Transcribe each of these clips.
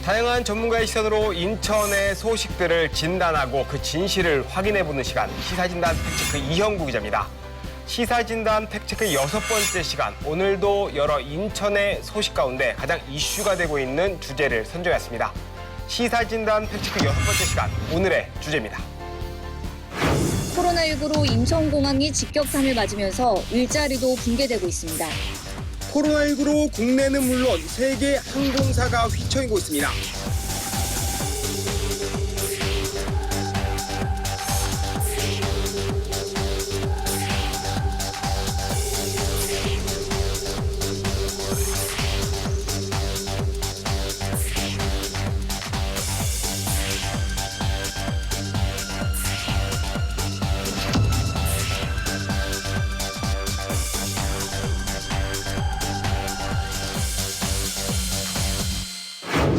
다양한 전문가의 시선으로 인천의 소식들을 진단하고 그 진실을 확인해보는 시간, 시사진단 팩트체크 이형구 기자입니다. 시사진단 팩트체크 6번째 시간, 오늘도 여러 인천의 소식 가운데 가장 이슈가 되고 있는 주제를 선정했습니다. 시사진단 팩트체크 6번째 시간, 오늘의 주제입니다. 코로나19로 인천공항이 직격탄을 맞으면서 일자리도 붕괴되고 있습니다. 코로나19로 국내는 물론 세계 항공사가 휘청이고 있습니다.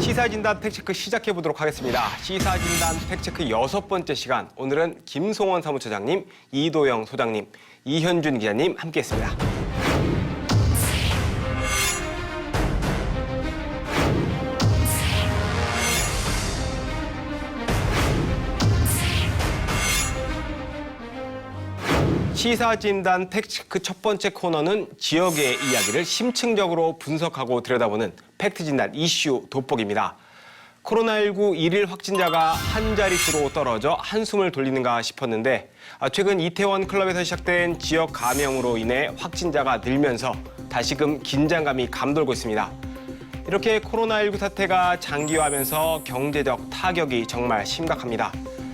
시사진단 팩트체크 시작해보도록 하겠습니다. 시사진단 팩트체크 6번째 시간, 오늘은 김송원 사무처장님, 이도영 소장님, 이현준 기자님 함께했습니다. 시사진단 팩트체크 첫 번째 코너는 지역의 이야기를 심층적으로 분석하고 들여다보는 팩트진단 이슈 돋보기입니다. 코로나19 일일 확진자가 한 자릿수로 떨어져 한숨을 돌리는가 싶었는데 최근 이태원 클럽에서 시작된 지역 감염으로 인해 확진자가 늘면서 다시금 긴장감이 감돌고 있습니다. 이렇게 코로나19 사태가 장기화하면서 경제적 타격이 정말 심각합니다.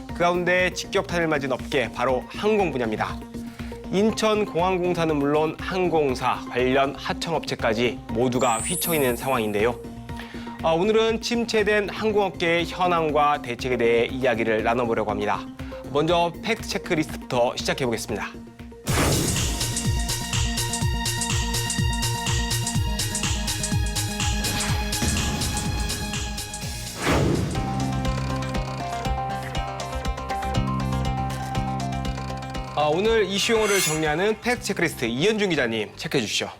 그 가운데 직격탄을 맞은 업계, 바로 항공 분야입니다. 인천공항공사는 물론 항공사, 관련 하청업체까지 모두가 휘청이는 상황인데요. 오늘은 침체된 항공업계의 현황과 대책에 대해 이야기를 나눠보려고 합니다. 먼저 팩트체크 리스트부터 시작해보겠습니다. 오늘 이슈 용어를 정리하는 팩트 체크리스트 이현준 기자님 체크해 주시죠.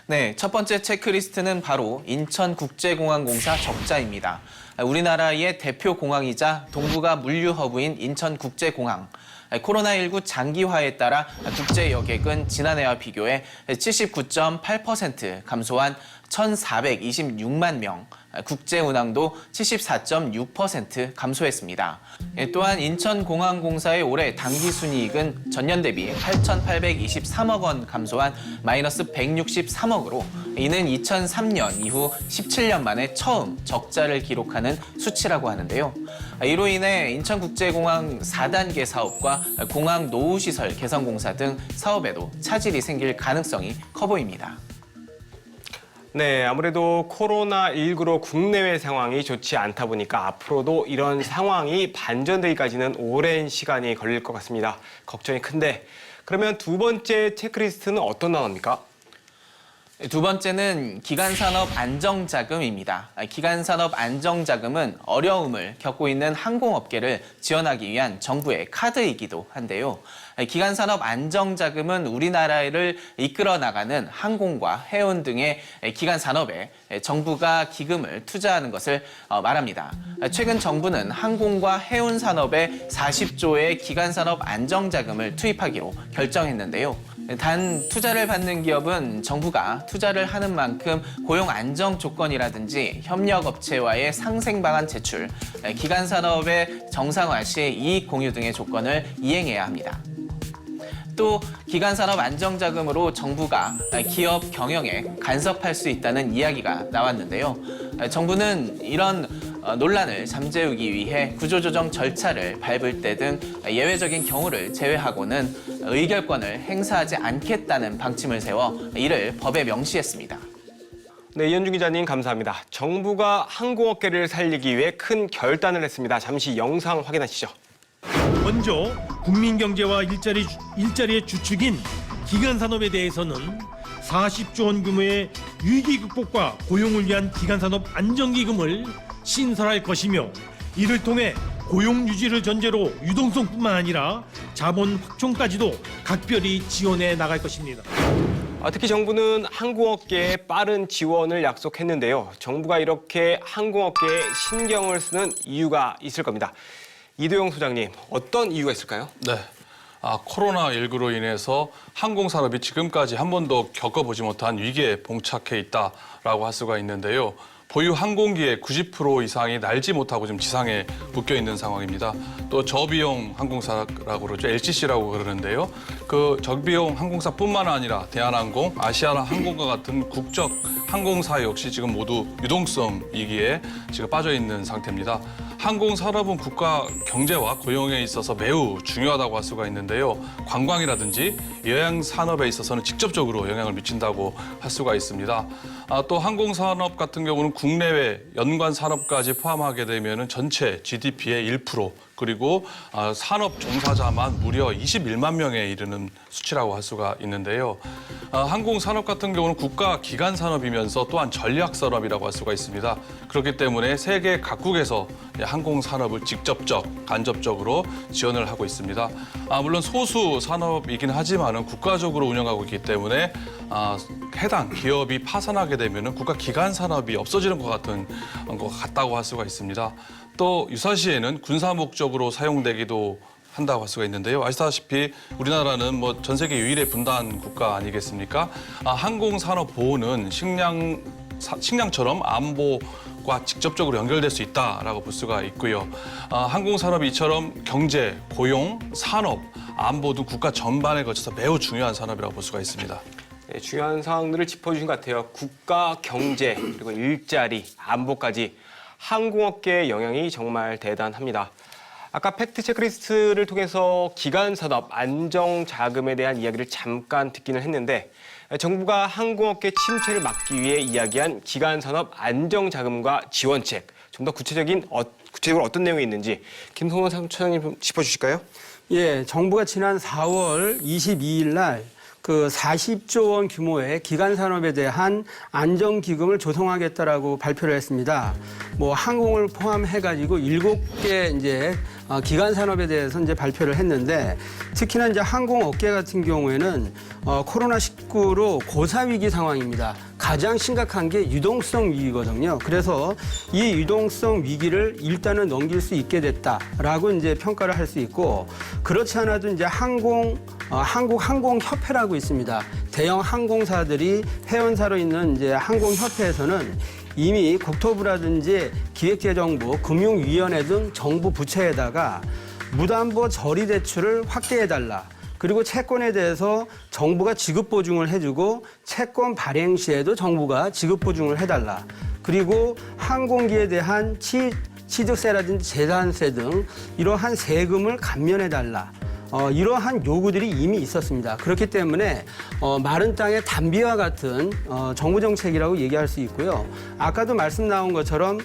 네, 첫 번째 체크리스트는 바로 인천국제공항공사 적자입니다. 우리나라의 대표 공항이자 동북아 물류 허브인 인천국제공항. 코로나19 장기화에 따라 국제 여객은 지난해와 비교해 79.8% 감소한 1,426만 명, 국제 운항도 74.6% 감소했습니다. 또한 인천공항공사의 올해 당기순이익은 전년 대비 8,823억 원 감소한 마이너스 163억으로 이는 2003년 이후 17년 만에 처음 적자를 기록하는 수치라고 하는데요. 이로 인해 인천국제공항 4단계 사업과 공항 노후시설 개선공사 등 사업에도 차질이 생길 가능성이 커 보입니다. 네, 아무래도 코로나19로 국내외 상황이 좋지 않다 보니까 앞으로도 이런 상황이 반전되기까지는 오랜 시간이 걸릴 것 같습니다. 걱정이 큰데, 그러면 두 번째 체크리스트는 어떤 단어입니까? 두 번째는 기간산업 안정자금입니다. 기간산업 안정자금은 어려움을 겪고 있는 항공업계를 지원하기 위한 정부의 카드이기도 한데요. 기간산업 안정자금은 우리나라를 이끌어 나가는 항공과 해운 등의 기간산업에 정부가 기금을 투자하는 것을 말합니다. 최근 정부는 항공과 해운 산업에 40조의 기간산업 안정자금을 투입하기로 결정했는데요. 단 투자를 받는 기업은 정부가 투자를 하는 만큼 고용 안정 조건이라든지 협력업체와의 상생 방안 제출, 기간산업의 정상화 시 이익 공유 등의 조건을 이행해야 합니다. 또 기간산업 안정자금으로 정부가 기업 경영에 간섭할 수 있다는 이야기가 나왔는데요. 정부는 이런 논란을 잠재우기 위해 구조조정 절차를 밟을 때 등 예외적인 경우를 제외하고는 의결권을 행사하지 않겠다는 방침을 세워 이를 법에 명시했습니다. 네, 이현준 기자님 감사합니다. 정부가 항공업계를 살리기 위해 큰 결단을 했습니다. 잠시 영상 확인하시죠. 먼저 국민 경제와 일자리의 주축인 기간산업에 대해서는 40조 원 규모의 위기 극복과 고용을 위한 기간산업 안정기금을 신설할 것이며 이를 통해 고용 유지를 전제로 유동성뿐만 아니라 자본 확충까지도 각별히 지원해 나갈 것입니다. 특히 정부는 항공업계에 빠른 지원을 약속했는데요. 정부가 이렇게 항공업계에 신경을 쓰는 이유가 있을 겁니다. 이도영 소장님, 어떤 이유가 있을까요? 네. 코로나19로 인해서 항공산업이 지금까지 한 번도 겪어보지 못한 위기에 봉착해 있다라고 할 수가 있는데요. 보유 항공기의 90% 이상이 날지 못하고 지금 지상에 묶여 있는 상황입니다. 또 저비용 항공사라고 그러죠. LCC라고 그러는데요. 그 저비용 항공사뿐만 아니라 대한항공, 아시아나항공과 같은 국적 항공사 역시 지금 모두 유동성 위기에 지금 빠져 있는 상태입니다. 항공산업은 국가 경제와 고용에 있어서 매우 중요하다고 할 수가 있는데요. 관광이라든지 여행 산업에 있어서는 직접적으로 영향을 미친다고 할 수가 있습니다. 또 항공산업 같은 경우는 국내외 연관 산업까지 포함하게 되면 전체 GDP의 1%, 그리고 산업 종사자만 무려 21만 명에 이르는 수치라고 할 수가 있는데요. 항공산업 같은 경우는 국가 기관 산업이면서 또한 전략 산업이라고 할 수가 있습니다. 그렇기 때문에 세계 각국에서 항공산업을 직접적, 간접적으로 지원을 하고 있습니다. 물론 소수 산업이긴 하지만은 국가적으로 운영하고 있기 때문에 해당 기업이 파산하게 되면은 국가 기관 산업이 없어지는 것 같다고 할 수가 있습니다. 또 유사시에는 군사 목적으로 사용되기도 한다고 할 수가 있는데요. 아시다시피 우리나라는 뭐 전 세계 유일의 분단 국가 아니겠습니까? 항공산업 보호는 식량처럼 안보과 직접적으로 연결될 수 있다라고 볼 수가 있고요. 항공산업이 이처럼 경제, 고용, 산업, 안보 등 국가 전반에 걸쳐서 매우 중요한 산업이라고 볼 수가 있습니다. 네, 중요한 사항들을 짚어주신 것 같아요. 국가, 경제, 그리고 일자리, 안보까지 항공업계의 영향이 정말 대단합니다. 아까 팩트 체크리스트를 통해서 기간산업 안정자금에 대한 이야기를 잠깐 듣기는 했는데 정부가 항공업계 침체를 막기 위해 이야기한 기간산업 안정자금과 지원책, 좀 더 구체적으로 어떤 내용이 있는지 김성원 사무처장님 좀 짚어주실까요? 예, 정부가 지난 4월 22일 날 그 40조 원 규모의 기간 산업에 대한 안정 기금을 조성하겠다라고 발표를 했습니다. 뭐 항공을 포함해 가지고 7개 이제 기간 산업에 대해서 이제 발표를 했는데 특히나 이제 항공 업계 같은 경우에는 코로나19로 고사 위기 상황입니다. 가장 심각한 게 유동성 위기거든요. 그래서 이 유동성 위기를 일단은 넘길 수 있게 됐다라고 이제 평가를 할 수 있고, 그렇지 않아도 이제 한국 항공협회라고 있습니다. 대형 항공사들이 회원사로 있는 이제 항공협회에서는 이미 국토부라든지 기획재정부, 금융위원회 등 정부 부처에다가 무담보 저리 대출을 확대해달라. 그리고 채권에 대해서 정부가 지급 보증을 해주고 채권 발행 시에도 정부가 지급 보증을 해달라. 그리고 항공기에 대한 취득세라든지 재산세 등 이러한 세금을 감면해달라. 이러한 요구들이 이미 있었습니다. 그렇기 때문에 마른 땅의 단비와 같은 정부 정책이라고 얘기할 수 있고요. 아까도 말씀 나온 것처럼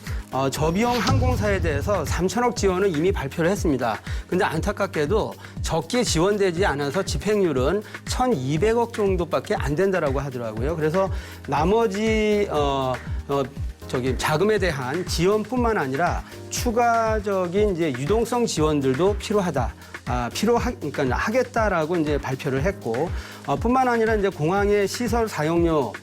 저비용 항공사에 대해서 3천억 지원을 이미 발표를 했습니다. 근데 안타깝게도 적게 지원되지 않아서 집행률은 1,200억 정도밖에 안 된다라고 하더라고요. 그래서 나머지 자금에 대한 지원뿐만 아니라 추가적인 이제 유동성 지원들도 필요하다. 그러니까 하겠다라고 이제 발표를 했고, 뿐만 아니라 이제 공항의 시설 사용료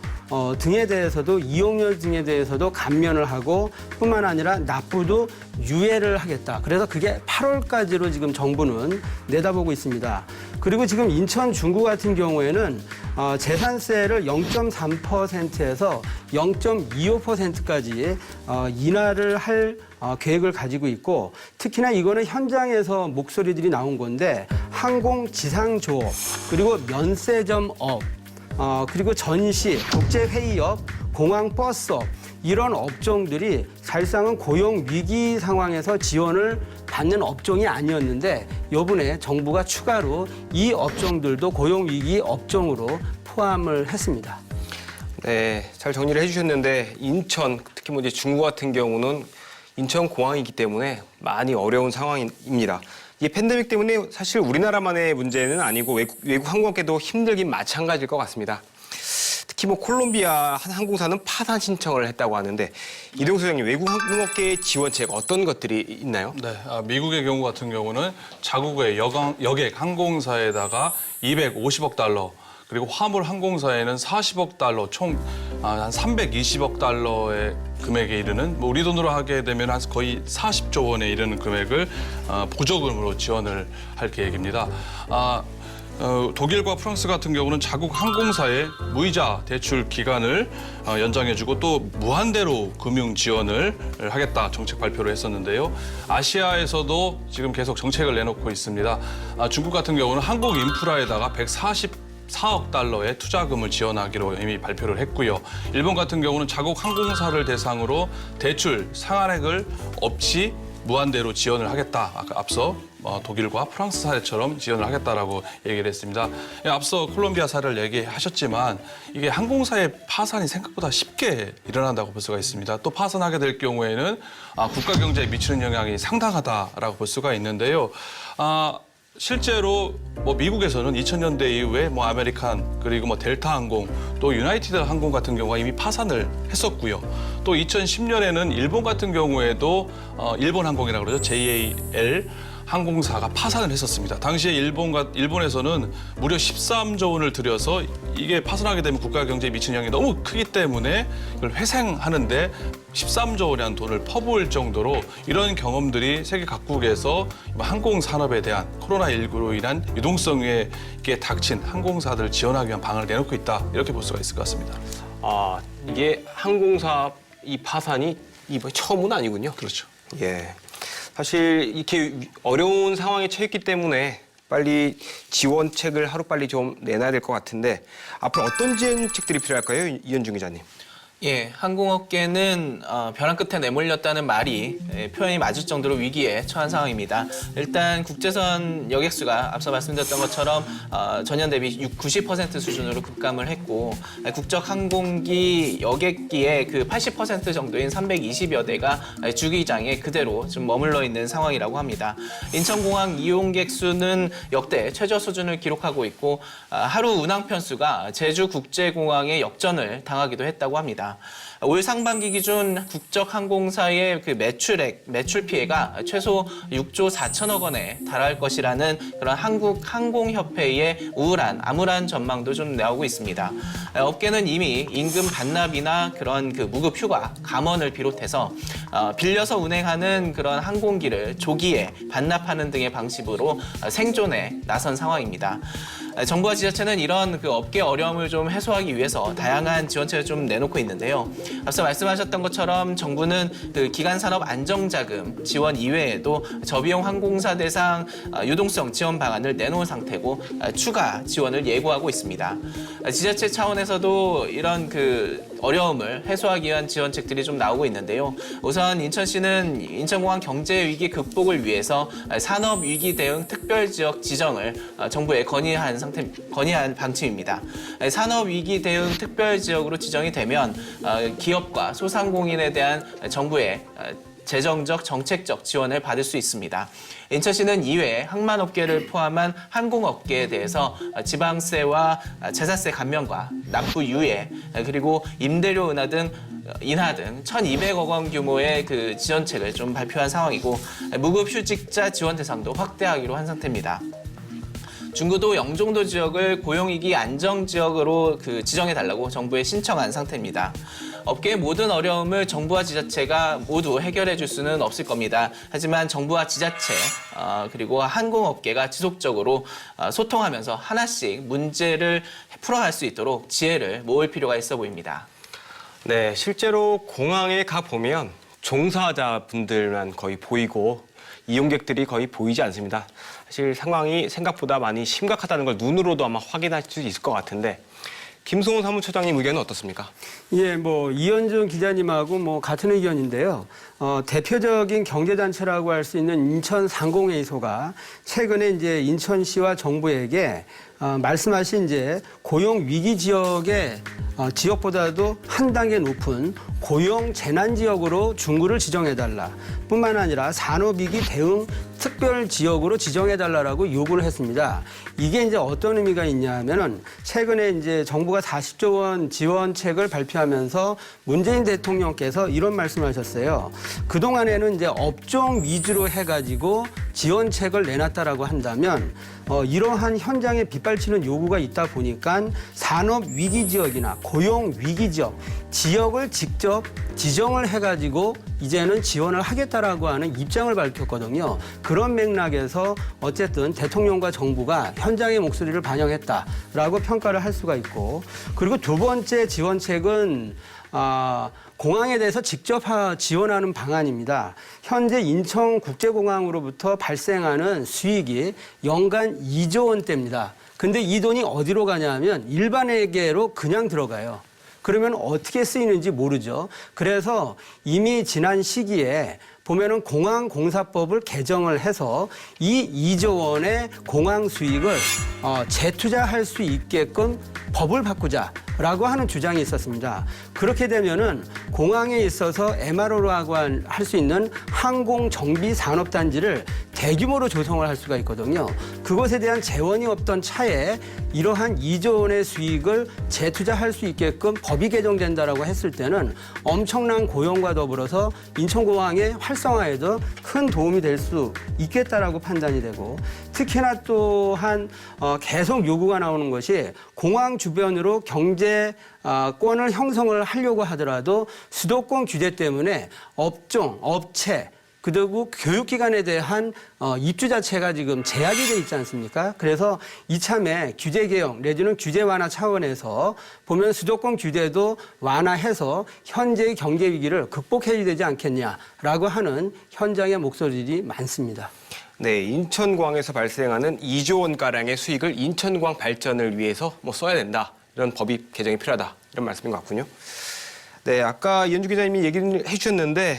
등에 대해서도 이용료 등에 대해서도 감면을 하고, 뿐만 아니라 납부도 유예를 하겠다. 그래서 그게 8월까지로 지금 정부는 내다보고 있습니다. 그리고 지금 인천 중구 같은 경우에는 재산세를 0.3%에서 0.25%까지 인하를 할 계획을 가지고 있고, 특히나 이거는 현장에서 목소리들이 나온 건데 항공지상조업, 그리고 면세점업, 그리고 전시, 국제회의업, 공항버스업 이런 업종들이 사실상은 고용 위기 상황에서 지원을 받는 업종이 아니었는데 이번에 정부가 추가로 이 업종들도 고용 위기 업종으로 포함을 했습니다. 네, 잘 정리를 해주셨는데 인천, 특히 뭐 이제 중구 같은 경우는 인천 공항이기 때문에 많이 어려운 상황입니다. 이 팬데믹 때문에 사실 우리나라만의 문제는 아니고 외국 항공업계도 힘들긴 마찬가지일 것 같습니다. 특히 뭐 콜롬비아 한 항공사는 파산 신청을 했다고 하는데 이동 소장님, 외국 항공업계의 지원책 어떤 것들이 있나요? 네, 미국의 경우 같은 경우는 자국의 여객 항공사에다가 250억 달러, 그리고 화물 항공사에는 40억 달러, 총 한 320억 달러의 금액에 이르는, 우리 돈으로 하게 되면 한 거의 40조 원에 이르는 금액을 보조금으로 지원을 할 계획입니다. 독일과 프랑스 같은 경우는 자국 항공사의 무이자 대출 기간을 연장해주고 또 무한대로 금융 지원을 하겠다 정책 발표를 했었는데요. 아시아에서도 지금 계속 정책을 내놓고 있습니다. 중국 같은 경우는 항공 인프라에다가 144억 달러의 투자금을 지원하기로 이미 발표를 했고요. 일본 같은 경우는 자국 항공사를 대상으로 대출 상한액을 없이 무한대로 지원을 하겠다. 앞서 독일과 프랑스 사례처럼 지원을 하겠다라고 얘기를 했습니다. 앞서 콜롬비아 사례를 얘기하셨지만 이게 항공사의 파산이 생각보다 쉽게 일어난다고 볼 수가 있습니다. 또 파산하게 될 경우에는 국가 경제에 미치는 영향이 상당하다라고 볼 수가 있는데요. 실제로 미국에서는 2000년대 이후에 아메리칸 그리고 델타 항공 또 유나이티드 항공 같은 경우가 이미 파산을 했었고요. 또 2010년에는 일본 같은 경우에도 일본 항공이라고 그러죠. JAL 항공사가 파산을 했었습니다. 당시에 일본에서는 무려 13조 원을 들여서 이게 파산하게 되면 국가 경제에 미치는 영향이 너무 크기 때문에 이걸 회생하는데 13조 원이라는 돈을 퍼부을 정도로 이런 경험들이 세계 각국에서 항공 산업에 대한 코로나19로 인한 유동성에 닥친 항공사들을 지원하기 위한 방안을 내놓고 있다. 이렇게 볼 수가 있을 것 같습니다. 이게 항공사 이 파산이 이번 처음은 아니군요. 그렇죠. 예. 사실 이렇게 어려운 상황에 처했기 때문에 빨리 지원책을 하루빨리 좀 내놔야 될 것 같은데 앞으로 어떤 지원책들이 필요할까요, 이현중 기자님? 예, 항공업계는 벼랑 끝에 내몰렸다는 말이 표현이 맞을 정도로 위기에 처한 상황입니다. 일단 국제선 여객수가 앞서 말씀드렸던 것처럼 전년 대비 90% 수준으로 급감을 했고 국적 항공기 여객기의 그 80% 정도인 320여 대가 주기장에 그대로 좀 머물러 있는 상황이라고 합니다. 인천공항 이용객 수는 역대 최저 수준을 기록하고 있고 하루 운항 편수가 제주국제공항에 역전을 당하기도 했다고 합니다. 올 상반기 기준 국적 항공사의 그 매출 피해가 최소 6조 4천억 원에 달할 것이라는 그런 한국 항공협회의 암울한 전망도 좀 나오고 있습니다. 업계는 이미 임금 반납이나 그런 그 무급 휴가, 감원을 비롯해서 빌려서 운행하는 그런 항공기를 조기에 반납하는 등의 방식으로 생존에 나선 상황입니다. 정부와 지자체는 이런 그 업계 어려움을 좀 해소하기 위해서 다양한 지원책을 좀 내놓고 있는데요. 앞서 말씀하셨던 것처럼 정부는 그 기간산업 안정자금 지원 이외에도 저비용 항공사 대상 유동성 지원 방안을 내놓은 상태고 추가 지원을 예고하고 있습니다. 지자체 차원에서도 이런 그 어려움을 해소하기 위한 지원책들이 좀 나오고 있는데요. 우선 인천시는 인천공항 경제위기 극복을 위해서 산업위기 대응 특별지역 지정을 정부에 건의한 방침입니다. 산업위기 대응 특별지역으로 지정이 되면 기업과 소상공인에 대한 정부의 재정적, 정책적 지원을 받을 수 있습니다. 인천시는 이외에 항만업계를 포함한 항공업계에 대해서 지방세와 재산세 감면과 납부 유예, 그리고 임대료 인하 등 1,200억 원 규모의 그 지원책을 좀 발표한 상황이고 무급 휴직자 지원 대상도 확대하기로 한 상태입니다. 중구도 영종도 지역을 고용위기 안정지역으로 지정해달라고 정부에 신청한 상태입니다. 업계의 모든 어려움을 정부와 지자체가 모두 해결해 줄 수는 없을 겁니다. 하지만 정부와 지자체 그리고 항공업계가 지속적으로 소통하면서 하나씩 문제를 풀어갈 수 있도록 지혜를 모을 필요가 있어 보입니다. 네, 실제로 공항에 가보면 종사자분들만 거의 보이고 이용객들이 거의 보이지 않습니다. 사실 상황이 생각보다 많이 심각하다는 걸 눈으로도 아마 확인할 수 있을 것 같은데 김승훈 사무처장님 의견은 어떻습니까? 예, 이현중 기자님하고 같은 의견인데요. 대표적인 경제단체라고 할 수 있는 인천 상공회의소가 최근에 이제 인천시와 정부에게 말씀하신 이제 고용 위기 지역의 지역보다도 한 단계 높은 고용 재난 지역으로 중구를 지정해달라. 뿐만 아니라 산업위기 대응 특별 지역으로 지정해달라고 요구를 했습니다. 이게 이제 어떤 의미가 있냐면은 최근에 이제 정부가 40조 원 지원책을 발표하면서 문재인 대통령께서 이런 말씀을 하셨어요. 그동안에는 이제 업종 위주로 해가지고 지원책을 내놨다라고 한다면 이러한 현장에 빗발치는 요구가 있다 보니까 산업 위기 지역이나 고용 위기 지역, 지역을 직접 지정을 해가지고 이제는 지원을 하겠다라고 하는 입장을 밝혔거든요. 그런 맥락에서 어쨌든 대통령과 정부가 현장의 목소리를 반영했다라고 평가를 할 수가 있고, 그리고 두 번째 지원책은 공항에 대해서 직접 지원하는 방안입니다. 현재 인천국제공항으로부터 발생하는 수익이 연간 2조 원대입니다. 근데 이 돈이 어디로 가냐면 일반회계로 그냥 들어가요. 그러면 어떻게 쓰이는지 모르죠. 그래서 이미 지난 시기에 보면은 공항공사법을 개정을 해서 이 2조 원의 공항 수익을 재투자할 수 있게끔 법을 바꾸자라고 하는 주장이 있었습니다. 그렇게 되면은 공항에 있어서 MRO라고 할 수 있는 항공정비산업단지를 대규모로 조성을 할 수가 있거든요. 그것에 대한 재원이 없던 차에 이러한 2조 원의 수익을 재투자할 수 있게끔 법이 개정된다라고 했을 때는 엄청난 고용과 더불어서 인천공항의 활성화에도 큰 도움이 될 수 있겠다라고 판단이 되고, 특히나 또한 계속 요구가 나오는 것이 공항 주변으로 경제권을 형성을 하려고 하더라도 수도권 규제 때문에 업종, 업체, 그리고 교육기관에 대한 입주 자체가 지금 제약이 돼 있지 않습니까? 그래서 이참에 규제 개혁 내지는 규제 완화 차원에서 보면 수도권 규제도 완화해서 현재의 경제 위기를 극복해야 되지 않겠냐라고 하는 현장의 목소리들이 많습니다. 네, 인천공항에서 발생하는 2조 원가량의 수익을 인천공항 발전을 위해서 써야 된다. 이런 법이 개정이 필요하다. 이런 말씀인 것 같군요. 네, 아까 이현주 기자님이 얘기를 해주셨는데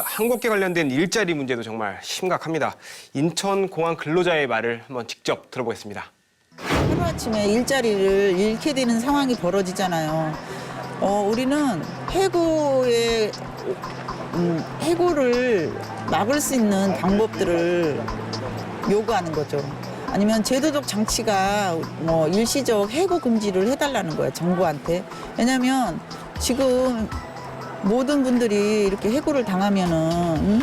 항공업계 관련된 일자리 문제도 정말 심각합니다. 인천공항 근로자의 말을 한번 직접 들어보겠습니다. 하루아침에 일자리를 잃게 되는 상황이 벌어지잖아요. 우리는 해고를 막을 수 있는 방법들을 요구하는 거죠. 아니면 제도적 장치가 일시적 해고 금지를 해달라는 거예요, 정부한테. 왜냐하면 지금 모든 분들이 이렇게 해고를 당하면은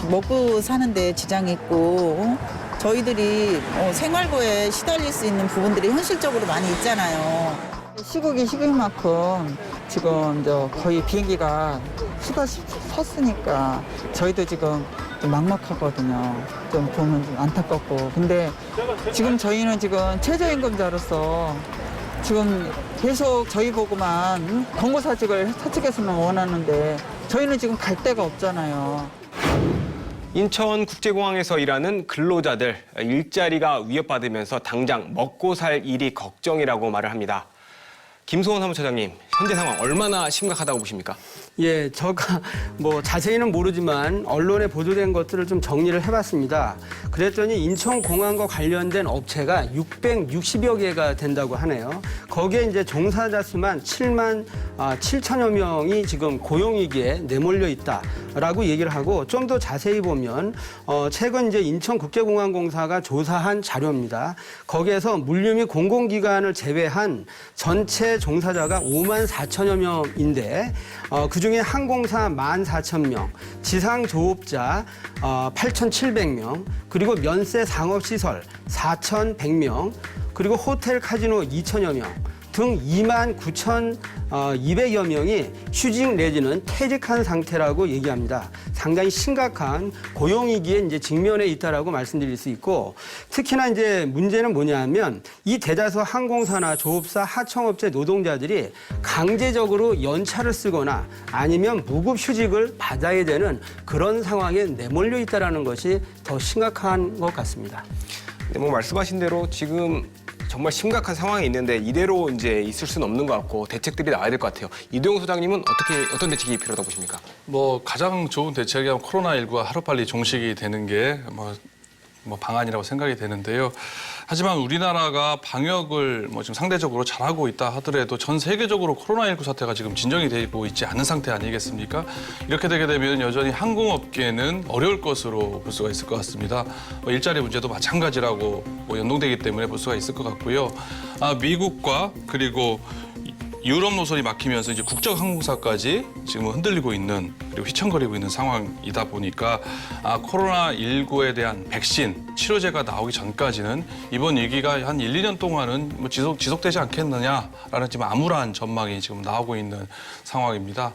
먹고 사는데 지장이 있고 저희들이 생활고에 시달릴 수 있는 부분들이 현실적으로 많이 있잖아요. 시국이 시국만큼 지금 거의 비행기가 수다시 섰으니까 저희도 지금 좀 막막하거든요. 좀 보면 좀 안타깝고. 근데 지금 저희는 지금 최저임금자로서 지금 계속 저희 보고만 권고사직을 사측에서만 원하는데 저희는 지금 갈 데가 없잖아요. 인천국제공항에서 일하는 근로자들, 일자리가 위협받으면서 당장 먹고 살 일이 걱정이라고 말을 합니다. 김소원 사무처장님, 현재 상황 얼마나 심각하다고 보십니까? 예, 제가 자세히는 모르지만 언론에 보도된 것들을 좀 정리를 해봤습니다. 그랬더니 인천공항과 관련된 업체가 660여 개가 된다고 하네요. 거기에 이제 종사자 수만 7만 7천여 명이 지금 고용위기에 내몰려 있다라고 얘기를 하고, 좀 더 자세히 보면 최근 이제 인천국제공항공사가 조사한 자료입니다. 거기에서 물류 및 공공기관을 제외한 전체 종사자가 5만 4천여 명인데 그중에 항공사 1만 4천 명, 지상조업자 8,700명, 그리고 면세 상업시설 4,100명, 그리고 호텔 카지노 2천여 명 등 2만 9,200여 명이 휴직 내지는 퇴직한 상태라고 얘기합니다. 상당히 심각한 고용위기에 이제 직면해 있다라고 말씀드릴 수 있고, 특히나 이제 문제는 뭐냐면 이 대다수 항공사나 조업사, 하청업체 노동자들이 강제적으로 연차를 쓰거나 아니면 무급 휴직을 받아야 되는 그런 상황에 내몰려 있다라는 것이 더 심각한 것 같습니다. 네, 말씀하신 대로 지금 정말 심각한 상황이 있는데 이대로 이제 있을 수는 없는 것 같고 대책들이 나와야 될 것 같아요. 이도영 소장님은 어떤 대책이 필요하다고 보십니까? 가장 좋은 대책이 코로나19가 하루빨리 종식이 되는 게 방안이라고 생각이 되는데요. 하지만 우리나라가 방역을 지금 상대적으로 잘하고 있다 하더라도 전 세계적으로 코로나19 사태가 지금 진정이 되고 있지 않은 상태 아니겠습니까? 이렇게 되게 되면 여전히 항공업계는 어려울 것으로 볼 수가 있을 것 같습니다. 일자리 문제도 마찬가지라고 연동되기 때문에 볼 수가 있을 것 같고요. 미국과 그리고 유럽 노선이 막히면서 이제 국적 항공사까지 지금 흔들리고 있는 그리고 휘청거리고 있는 상황이다 보니까 코로나19에 대한 백신, 치료제가 나오기 전까지는 이번 위기가 한 1, 2년 동안은 뭐 지속되지 않겠느냐라는 지금 암울한 전망이 지금 나오고 있는 상황입니다.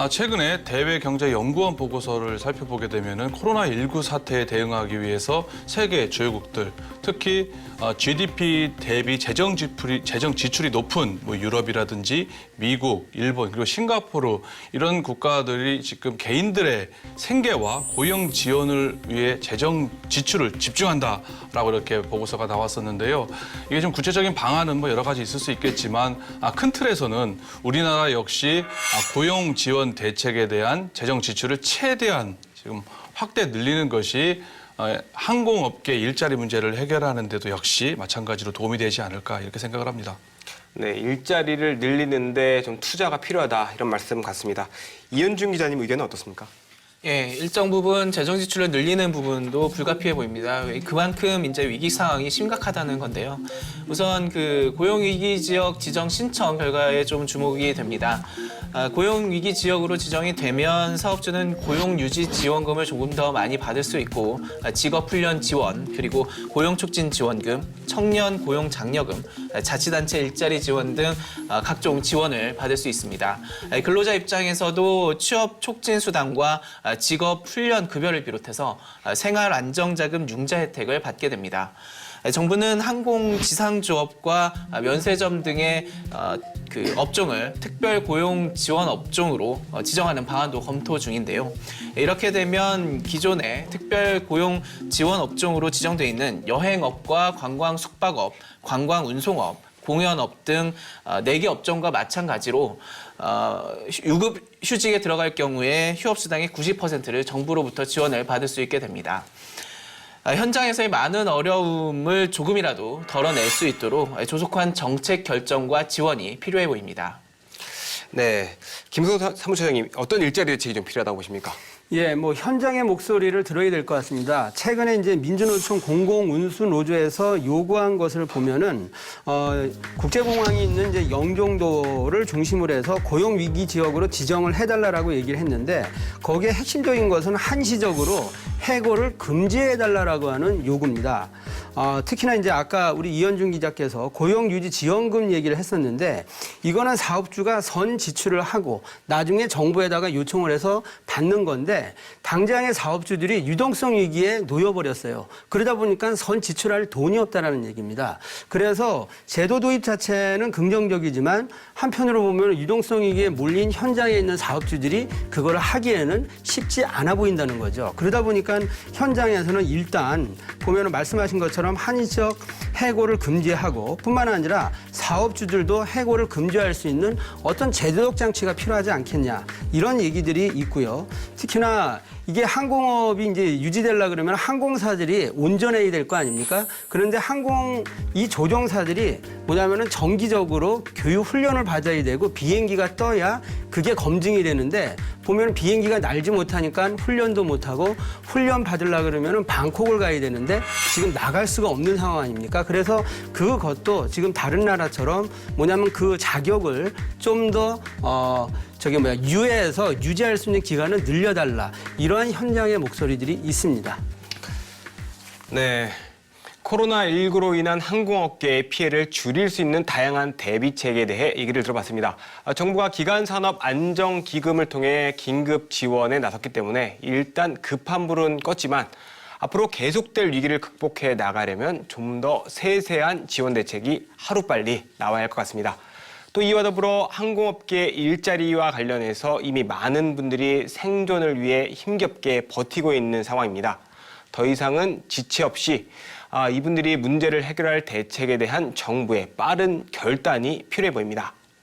최근에 대외경제연구원 보고서를 살펴보게 되면은 코로나19 사태에 대응하기 위해서 세계 주요국들, 특히 GDP 대비 재정 지출이 높은 뭐 유럽이라든지 미국, 일본 그리고 싱가포르 이런 국가들이 지금 개인들의 생계와 고용 지원을 위해 재정 지출을 집중한다라고 이렇게 보고서가 나왔었는데요. 이게 좀 구체적인 방안은 뭐 여러 가지 있을 수 있겠지만 큰 틀에서는 우리나라 역시 고용 지원 대책에 대한 재정 지출을 최대한 지금 확대 늘리는 것이 항공업계 일자리 문제를 해결하는 데도 역시 마찬가지로 도움이 되지 않을까 이렇게 생각을 합니다. 네, 일자리를 늘리는데 좀 투자가 필요하다 이런 말씀 같습니다. 이현준 기자님 의견은 어떻습니까? 예, 일정 부분 재정 지출을 늘리는 부분도 불가피해 보입니다. 그만큼 이제 위기 상황이 심각하다는 건데요. 우선 그 고용 위기 지역 지정 신청 결과에 좀 주목이 됩니다. 고용 위기 지역으로 지정이 되면 사업주는 고용 유지 지원금을 조금 더 많이 받을 수 있고 직업 훈련 지원, 그리고 고용 촉진 지원금, 청년 고용 장려금, 자치단체 일자리 지원 등 각종 지원을 받을 수 있습니다. 근로자 입장에서도 취업 촉진 수당과 직업 훈련 급여를 비롯해서 생활 안정자금 융자 혜택을 받게 됩니다. 정부는 항공 지상조업과 면세점 등의 그 업종을 특별 고용 지원 업종으로 지정하는 방안도 검토 중인데요. 이렇게 되면 기존의 특별 고용 지원 업종으로 지정돼 있는 여행업과 관광 숙박업, 관광 운송업, 공연업 등 4개 업종과 마찬가지로 유급 휴직에 들어갈 경우에 휴업수당의 90%를 정부로부터 지원을 받을 수 있게 됩니다. 현장에서의 많은 어려움을 조금이라도 덜어낼 수 있도록 조속한 정책 결정과 지원이 필요해 보입니다. 네, 김성호 사무처장님 어떤 일자리 대책이 좀 필요하다고 보십니까? 예, 뭐 현장의 목소리를 들어야 될 것 같습니다. 최근에 이제 민주노총 공공운수노조에서 요구한 것을 보면은 국제공항이 있는 이제 영종도를 중심으로 해서 고용 위기 지역으로 지정을 해달라라고 얘기를 했는데 거기에 핵심적인 것은 한시적으로 해고를 금지해달라라고 하는 요구입니다. 특히나 이제 아까 우리 이현준 기자께서 고용유지 지원금 얘기를 했었는데 이거는 사업주가 선 지출을 하고 나중에 정부에다가 요청을 해서 받는 건데 당장의 사업주들이 유동성 위기에 놓여버렸어요. 그러다 보니까 선 지출할 돈이 없다는 얘기입니다. 그래서 제도 도입 자체는 긍정적이지만 한편으로 보면 유동성 위기에 몰린 현장에 있는 사업주들이 그걸 하기에는 쉽지 않아 보인다는 거죠. 그러다 보니까 현장에서는 일단 보면 말씀하신 것처럼 한시적 해고를 금지하고 뿐만 아니라 사업주들도 해고를 금지할 수 있는 어떤 제도적 장치가 필요하지 않겠냐 이런 얘기들이 있고요. 특히나 이게 항공업이 이제 유지되려 그러면 항공사들이 온전해야 될 거 아닙니까? 그런데 이 조종사들이 뭐냐면은 정기적으로 교육 훈련을 받아야 되고 비행기가 떠야 그게 검증이 되는데 보면 비행기가 날지 못하니까 훈련도 못하고 훈련 받으려 그러면은 방콕을 가야 되는데 지금 나갈 수가 없는 상황 아닙니까? 그래서 그것도 지금 다른 나라처럼 뭐냐면 그 자격을 좀 더 유예해서 유지할 수 있는 기간을 늘려달라 이러한 현장의 목소리들이 있습니다. 네, 코로나19로 인한 항공업계의 피해를 줄일 수 있는 다양한 대비책에 대해 얘기를 들어봤습니다. 정부가 기간산업 안정기금을 통해 긴급 지원에 나섰기 때문에 일단 급한 불은 껐지만 앞으로 계속될 위기를 극복해 나가려면 좀 더 세세한 지원 대책이 하루빨리 나와야 할 것 같습니다. 또 이와 더불어 항공업계 일자리와 관련해서 이미 많은 분들이 생존을 위해 힘겹게 버티고 있는 상황입니다. 더 이상은 지체 없이 이분들이 문제를 해결할 대책에 대한 정부의 빠른 결단이 필요해 보입니다.